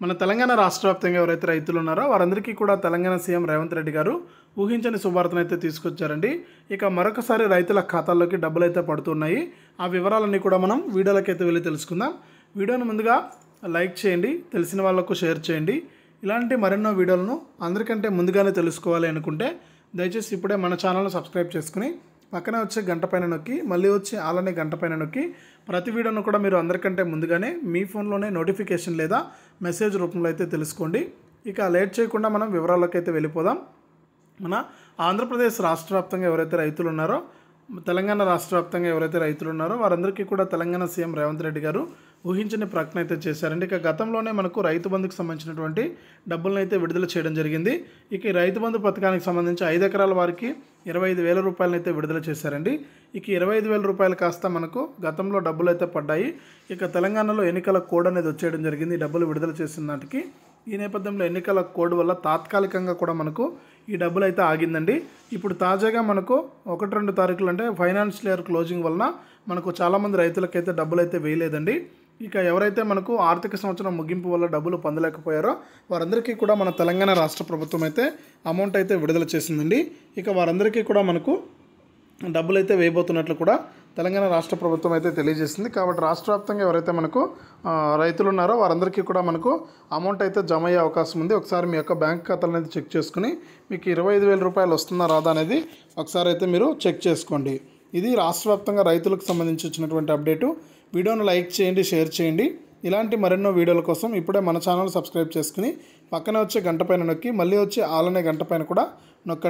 మన తెలంగాణ రాష్ట్ర వ్యాప్తంగా ఎవరైతే రైతులు ఉన్నారో వారందరికీ కూడా తెలంగాణ సీఎం రేవంత్ రెడ్డి గారు ఊహించని శుభార్తను అయితే తీసుకొచ్చారండి. ఇక మరొకసారి రైతుల ఖాతాల్లోకి డబ్బులు అయితే పడుతున్నాయి. ఆ వివరాలన్నీ కూడా మనం వీడియోలోకి వెళ్ళి తెలుసుకుందాం. వీడియోను ముందుగా లైక్ చేయండి, తెలిసిన వాళ్ళకు షేర్ చేయండి. ఇలాంటి మరెన్నో వీడియోలను అందరికంటే ముందుగానే తెలుసుకోవాలి అనుకుంటే దయచేసి ఇప్పుడే మన ఛానల్ను సబ్స్క్రైబ్ చేసుకుని పక్కనే వచ్చే గంట పైన నొక్కి మళ్ళీ వచ్చి ఆలనే గంట పైన నొక్కి ప్రతి వీడియోను కూడా మీరు అందరికంటే ముందుగానే మీ ఫోన్లోనే నోటిఫికేషన్ లేదా మెసేజ్ రూపంలో అయితే తెలుసుకోండి. ఇక లేట్ చేయకుండా మనం వివరాల్లోకి అయితే వెళ్ళిపోదాం. మన ఆంధ్రప్రదేశ్ రాష్ట్ర వ్యాప్తంగా ఎవరైతే రైతులు ఉన్నారో, తెలంగాణ రాష్ట్ర వ్యాప్తంగా ఎవరైతే రైతులు ఉన్నారో వారందరికీ కూడా తెలంగాణ సీఎం రేవంత్ రెడ్డి గారు ఊహించని ప్రకటన అయితే చేశారండి. ఇక గతంలోనే మనకు రైతు బంధుకు సంబంధించినటువంటి డబ్బులను అయితే విడుదల చేయడం జరిగింది. ఇక ఈ రైతు బంధు పథకానికి సంబంధించి 5 ఎకరాల వారికి 25,000 రూపాయలను అయితే విడుదల చేశారండి. ఇక 25,000 రూపాయలు కాస్త మనకు గతంలో డబ్బులు అయితే పడ్డాయి. ఇక తెలంగాణలో ఎన్నికల కోడ్ అనేది వచ్చేయడం జరిగింది డబ్బులు విడుదల చేసిన నాటికి. ఈ నేపథ్యంలో ఎన్నికల కోడ్ వల్ల తాత్కాలికంగా కూడా మనకు ఈ డబ్బులు అయితే ఆగిందండి. ఇప్పుడు తాజాగా మనకు 1-2 తారీఖులు అంటే ఫైనాన్షియల్ ఇయర్ క్లోజింగ్ వలన మనకు చాలామంది రైతులకైతే డబ్బులు అయితే వేయలేదండి. ఇక ఎవరైతే మనకు ఆర్థిక సంవత్సరం ముగింపు వల్ల డబ్బులు పొందలేకపోయారో వారందరికీ కూడా మన తెలంగాణ రాష్ట్ర ప్రభుత్వం అయితే అమౌంట్ అయితే విడుదల చేసిందండి. ఇక వారందరికీ కూడా మనకు డబ్బులు అయితే వేయబోతున్నట్లు కూడా తెలంగాణ రాష్ట్ర ప్రభుత్వం అయితే తెలియజేసింది. కాబట్టి రాష్ట్ర వ్యాప్తంగా ఎవరైతే మనకు రైతులు ఉన్నారో వారందరికీ కూడా మనకు అమౌంట్ అయితే జమ అయ్యే అవకాశం ఉంది. ఒకసారి మీ యొక్క బ్యాంక్ ఖాతాలను అయితే చెక్ చేసుకుని మీకు 25,000 రూపాయలు వస్తుందా రాదా అనేది ఒకసారి అయితే మీరు చెక్ చేసుకోండి. ఇది రాష్ట్ర వ్యాప్తంగా రైతులకు సంబంధించి వచ్చినటువంటి అప్డేటు. వీడియోను లైక్ చేయండి, షేర్ చేయండి. ఇలాంటి మరెన్నో వీడియోల కోసం ఇప్పుడే మన ఛానల్ సబ్స్క్రైబ్ చేసుకుని పక్కనే వచ్చే గంట పైన నొక్కి మళ్ళీ వచ్చే ఆలనే గంట పైన కూడా నొక్కండి.